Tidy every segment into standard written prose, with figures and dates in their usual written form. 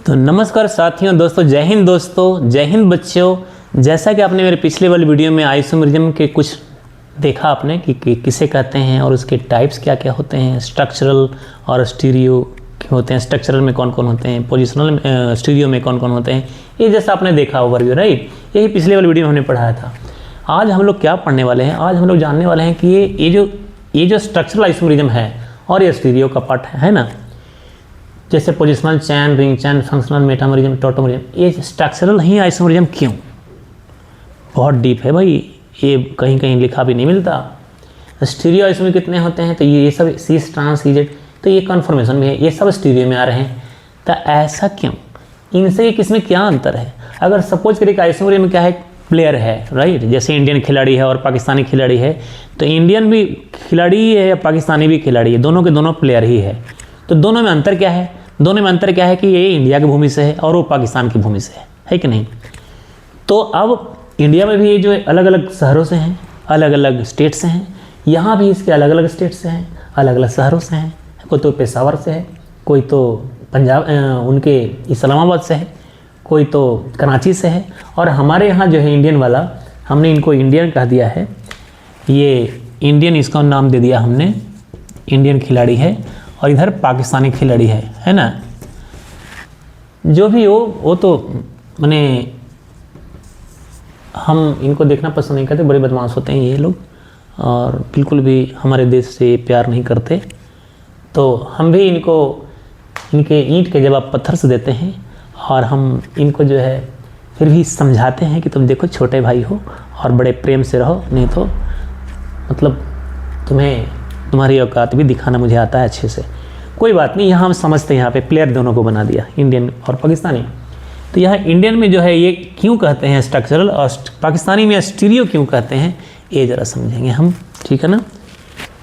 तो नमस्कार साथियों, दोस्तों, जय हिंद दोस्तों, जय हिंद बच्चों। जैसा कि आपने मेरे पिछले वाले वीडियो में आइसोमरिज्म के कुछ देखा आपने कि किसे कहते हैं और उसके टाइप्स क्या क्या होते हैं, स्ट्रक्चरल और स्टीरियो होते हैं। स्ट्रक्चरल में कौन कौन होते हैं, पोजिशनल स्टीरियो में कौन कौन होते हैं, ये जैसा आपने देखा ओवरव्यू, राइट। यही पिछले वाले वीडियो में हमने पढ़ाया था। आज हम लोग क्या पढ़ने वाले हैं, आज हम लोग जानने वाले हैं कि ये जो स्ट्रक्चरल आइसोमरिज्म है और ये स्टीरियो का पार्ट है ना। जैसे पोजिशनल चैन, रिंग चैन, फंक्शनल, मेटामरिज्म, टोटोमरिज्म, ये स्ट्रक्चरल ही आइसोमरिज्म क्यों? बहुत डीप है भाई, ये कहीं कहीं लिखा भी नहीं मिलता। स्टीरियो आइसोमर कितने होते हैं, तो ये सब सीस ट्रांस ईजेड, तो ये कन्फर्मेशन में है, ये सब स्टीरियो में आ रहे हैं। तो ऐसा क्यों, इनसे किसमें क्या अंतर है? अगर सपोज करिए कि आइसोमर में क्या है, प्लेयर है, राइट। जैसे इंडियन खिलाड़ी है और पाकिस्तानी खिलाड़ी है, तो इंडियन भी खिलाड़ी है या पाकिस्तानी भी खिलाड़ी है, दोनों के दोनों प्लेयर ही है। तो दोनों में अंतर क्या है? दोनों में अंतर क्या है कि ये इंडिया की भूमि से है और वो पाकिस्तान की भूमि से है कि नहीं। तो अब इंडिया में भी ये जो अलग अलग शहरों से हैं, अलग अलग स्टेट से हैं, यहाँ भी इसके अलग अलग स्टेट से हैं, अलग अलग शहरों से हैं। कोई तो पेशावर से है, कोई तो पंजाब उनके इस्लामाबाद से है, कोई तो कराची से है। और हमारे यहाँ जो है इंडियन वाला, हमने इनको इंडियन कह दिया है, ये इंडियन इसका नाम दे दिया हमने, इंडियन खिलाड़ी है। और इधर पाकिस्तानी खिलाड़ी है ना। जो भी हो, वो तो माने हम इनको देखना पसंद नहीं करते, बड़े बदमाश होते हैं ये लोग और बिल्कुल भी हमारे देश से प्यार नहीं करते। तो हम भी इनको इनके ईंट के जवाब पत्थर से देते हैं और हम इनको जो है फिर भी समझाते हैं कि तुम देखो छोटे भाई हो और बड़े प्रेम से रहो, नहीं तो मतलब तुम्हारी औकात भी दिखाना मुझे आता है अच्छे से। कोई बात नहीं, यहाँ हम समझते हैं, यहाँ पे प्लेयर दोनों को बना दिया, इंडियन और पाकिस्तानी। तो यहाँ इंडियन में जो है ये क्यों कहते हैं स्ट्रक्चरल और पाकिस्तानी में स्टीरियो क्यों कहते हैं, ये ज़रा समझेंगे हम, ठीक है ना।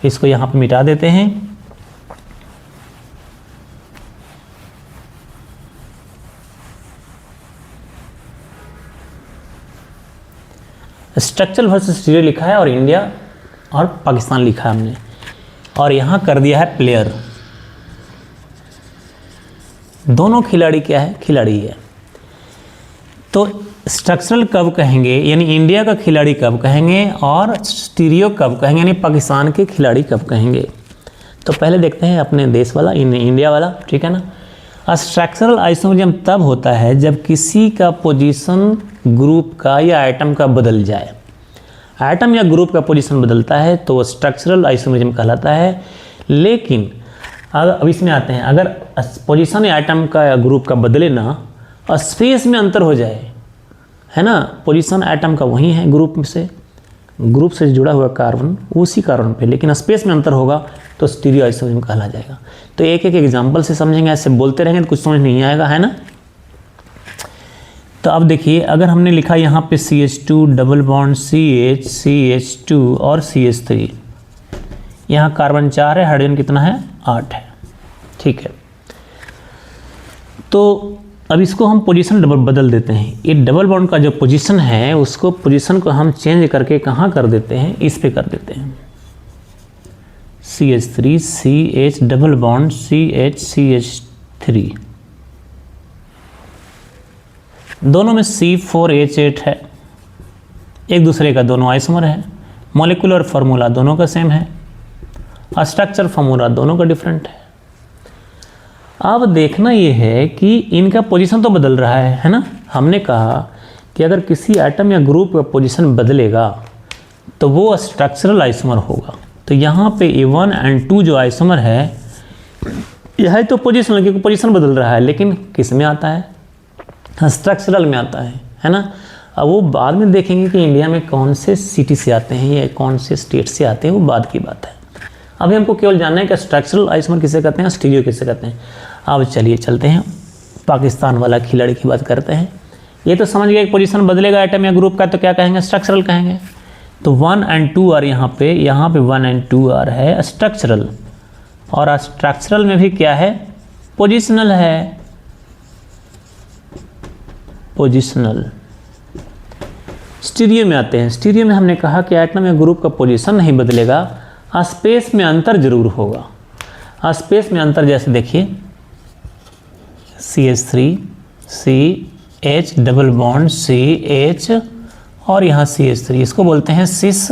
इसको यहाँ पे मिटा देते हैं। स्ट्रक्चरल वर्सेस स्टीरियो लिखा है और इंडिया और पाकिस्तान लिखा है हमने, और यहाँ कर दिया है प्लेयर। दोनों खिलाड़ी क्या है, खिलाड़ी है। तो स्ट्रक्चरल कब कहेंगे, यानी इंडिया का खिलाड़ी कब कहेंगे, और स्टीरियो कब कहेंगे, यानी पाकिस्तान के खिलाड़ी कब कहेंगे। तो पहले देखते हैं अपने देश वाला, इंडिया वाला, ठीक है ना। स्ट्रक्चरल आइसोमरिज्म तब होता है जब किसी का पोजीशन ग्रुप का या आइटम का बदल जाए। आइटम या ग्रुप का पोजीशन बदलता है तो वो स्ट्रक्चरल आइसोमरिज्म कहलाता है। लेकिन अब इसमें आते हैं, अगर पोजीशन या आइटम का या ग्रुप का बदले ना और स्पेस में अंतर हो जाए, है ना, पोजीशन आइटम का वही है, ग्रुप से जुड़ा हुआ कार्बन उसी कार्बन पे, लेकिन स्पेस में अंतर होगा तो स्टीरियो आइसोमरिज्म कहला जाएगा। तो एक एक एग्जाम्पल से समझेंगे, ऐसे बोलते रहेंगे तो कुछ समझ नहीं आएगा, है ना। तो अब देखिए, अगर हमने लिखा यहाँ पे CH2 double bond CH, CH2 और CH3, यहाँ कार्बन 4 है, हाइड्रोजन कितना है, 8 है, ठीक है। तो अब इसको हम पोजीशन बदल देते हैं। ये डबल बॉन्ड का जो पोजीशन है, उसको पोजीशन को हम चेंज करके कहाँ कर देते हैं, इस पे कर देते हैं। CH3 CH double bond CH CH3, दोनों में C4H8 है, एक दूसरे का दोनों आइसोमर है। मॉलिक्यूलर फार्मूला दोनों का सेम है, स्ट्रक्चर फार्मूला दोनों का डिफरेंट है। अब देखना ये है कि इनका पोजीशन तो बदल रहा है ना। हमने कहा कि अगर किसी आइटम या ग्रुप का पोजीशन बदलेगा तो वो स्ट्रक्चरल आइसोमर होगा। तो यहाँ पे A1 और 2 जो आइसोमर है, यह तो पोजीशन, क्योंकि पोजीशन बदल रहा है, लेकिन किस में आता है, स्ट्रक्चरल में आता है ना। अब वो बाद में देखेंगे कि इंडिया में कौन से सिटी से आते हैं या कौन से स्टेट से आते हैं, वो बाद की बात है। अभी हमको केवल जानना है कि स्ट्रक्चरल आइसोमर किसे कहते हैं, स्टीरियो किसे कहते हैं। अब चलिए चलते हैं, पाकिस्तान वाला खिलाड़ी की बात करते हैं। ये तो समझ गए, पोजीशन बदलेगा आइटम या ग्रुप का तो क्या कहेंगे, स्ट्रक्चरल कहेंगे। तो 1 और 2 आर यहाँ पे 1 और 2 आर है स्ट्रक्चरल, और स्ट्रक्चरल में भी क्या है, पोजिशनल है, पोजिशनल। स्टीरियो में आते हैं। स्टीरियो में हमने कहा कि आइटम या ग्रुप का पोजीशन नहीं बदलेगा, स्पेस में अंतर जरूर होगा। स्पेस में अंतर जैसे देखिए CH3 CH double bond CH और यहाँ CH3, इसको बोलते हैं सिस,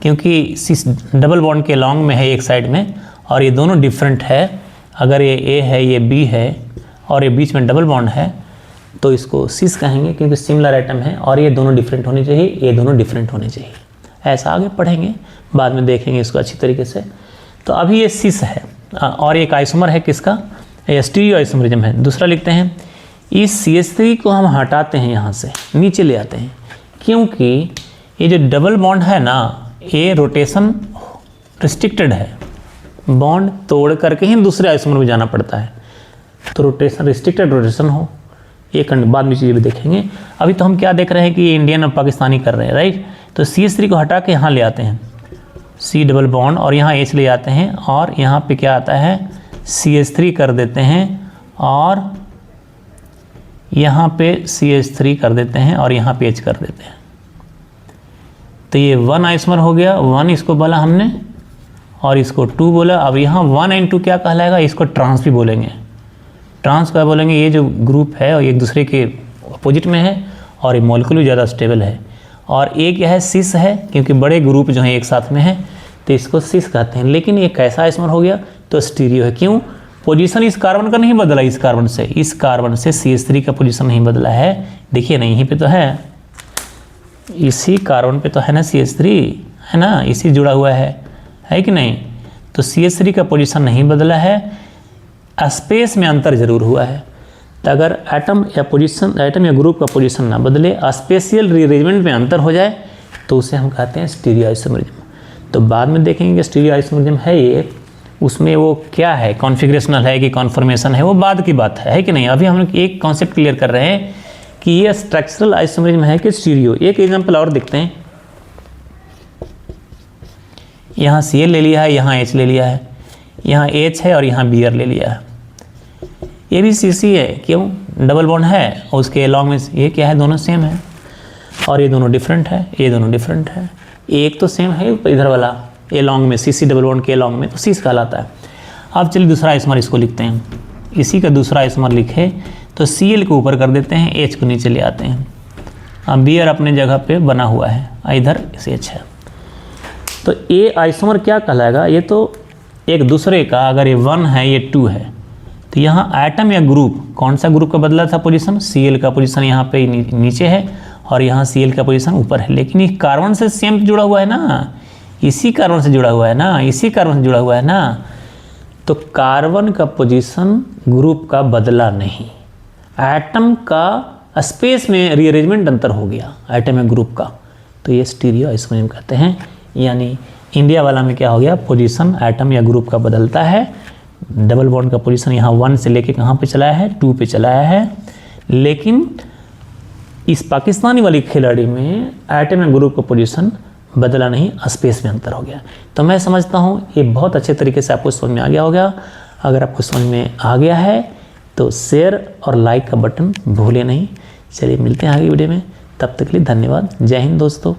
क्योंकि सिस डबल बॉन्ड के लॉन्ग में है एक साइड में और ये दोनों डिफरेंट है। अगर ये A है ये B है और ये बीच में डबल बॉन्ड है तो इसको सिस कहेंगे, क्योंकि सिमिलर एटम है और ये दोनों डिफरेंट होने चाहिए, ये दोनों डिफरेंट होने चाहिए। ऐसा आगे पढ़ेंगे, बाद में देखेंगे इसको अच्छी तरीके से। तो अभी ये सिस है और एक आइसोमर है किसका, ये स्टीरियो आइसोमरिज्म है। दूसरा लिखते हैं, इस CH3 को हम हटाते हैं, यहाँ से नीचे ले आते हैं, क्योंकि ये जो डबल बॉन्ड है ना ये रोटेशन रिस्ट्रिक्टेड है, बॉन्ड तोड़ करके ही दूसरे आइसोमर में जाना पड़ता है। तो रोटेशन रिस्ट्रिक्टेड रोटेशन हो, ये बाद में चीज़ें भी देखेंगे। अभी तो हम क्या देख रहे हैं कि ये इंडियन और पाकिस्तानी कर रहे हैं, राइट। तो CH3 को हटा के यहाँ ले आते हैं, C डबल बॉन्ड और यहाँ H ले आते हैं और यहाँ पे क्या आता है CH3 कर देते हैं और यहाँ पे CH3 कर देते हैं और यहाँ पे H कर देते हैं। तो ये 1 आइसोमर हो गया, 1 इसको बोला हमने और इसको 2 बोला। अब यहाँ 1 एंड 2 क्या कहलाएगा, इसको ट्रांस भी बोलेंगे। ट्रांस क्या बोलेंगे, ये जो ग्रुप है और एक दूसरे के अपोजिट में है और ये मॉलिक्यूल ज़्यादा स्टेबल है। और एक यह है सिस है, क्योंकि बड़े ग्रुप जो हैं एक साथ में है तो इसको सिस कहते हैं। लेकिन ये कैसा आइसोमर हो गया, तो स्टीरियो है। क्यों, पोजीशन इस कार्बन का नहीं बदला, इस कार्बन से CH3 का पोजीशन नहीं बदला है। देखिए ना यहीं पे तो है, इसी कार्बन पे तो है ना CH3, है ना, इसी जुड़ा हुआ है कि नहीं। तो CH3 का पोजीशन नहीं बदला है, स्पेस में अंतर जरूर हुआ है। तो अगर एटम या ग्रुप का पोजीशन ना बदले, स्पेशियल रीअरेंजमेंट में अंतर हो जाए तो उसे हम कहते हैं स्टीरियो आइसोमरिज्म। तो बाद में देखेंगे कि स्टीरियो आइसोमरिज्म है ये, उसमें वो क्या है, कॉन्फ़िगरेशनल है कि कॉन्फॉर्मेशन है, वो बाद की बात है कि नहीं। अभी हम लोग एक कॉन्सेप्ट क्लियर कर रहे हैं कि ये स्ट्रक्चरल आइसोमरिज्म है कि स्टीरियो। एक एग्जांपल और देखते हैं, यहाँ Cl ले लिया है, यहाँ H ले लिया है, यहाँ H है और यहाँ Br ले लिया है। ये भी CC है, क्यों, डबल बॉन्ड है और उसके लॉन्ग में ये क्या है, दोनों सेम है और ये दोनों डिफरेंट है, ये दोनों डिफरेंट है। एक तो सेम है इधर वाला ए लॉन्ग में, CC डबल बॉन्ड के लॉन्ग में, तो सिस कहलाता है। अब चलिए दूसरा आइसोमर इसको लिखते हैं, इसी का दूसरा आइसोमर लिखे तो Cl को ऊपर कर देते हैं, H को नीचे ले आते हैं। अब Br अपने जगह पे बना हुआ है, इधर H है। तो ये आइसोमर क्या कहलाएगा, ये तो एक दूसरे का, अगर ये 1 है ये 2 है तो यहाँ एटम या ग्रुप, कौन सा ग्रुप का बदला था पोजीशन, Cl का पोजीशन यहाँ पे नीचे है और यहाँ Cl का पोजीशन ऊपर है। लेकिन ये कार्बन से सेम जुड़ा हुआ है ना, इसी कार्बन से जुड़ा हुआ है ना, इसी कार्बन से जुड़ा हुआ है ना, तो कार्बन का पोजीशन ग्रुप का बदला नहीं, एटम का स्पेस में रीअरेंजमेंट अंतर हो गया एटम या ग्रुप का, तो ये स्टीरियो आइसोमरिज्म कहते हैं। यानी इंडिया वाला में क्या हो गया, पोजीशन एटम या ग्रुप का बदलता है, डबल बॉन्ड का पोजीशन यहाँ 1 से लेके कहाँ पे चलाया है, 2 पे चलाया है। लेकिन इस पाकिस्तानी वाली खिलाड़ी में एटम या ग्रुप का पोजीशन बदला नहीं, स्पेस में अंतर हो गया। तो मैं समझता हूँ ये बहुत अच्छे तरीके से आपको समझ में आ गया होगा। अगर आपको समझ में आ गया है तो शेयर और लाइक का बटन भूले नहीं। चलिए मिलते हैं आगे वीडियो में, तब तक के लिए धन्यवाद। जय हिंद दोस्तों।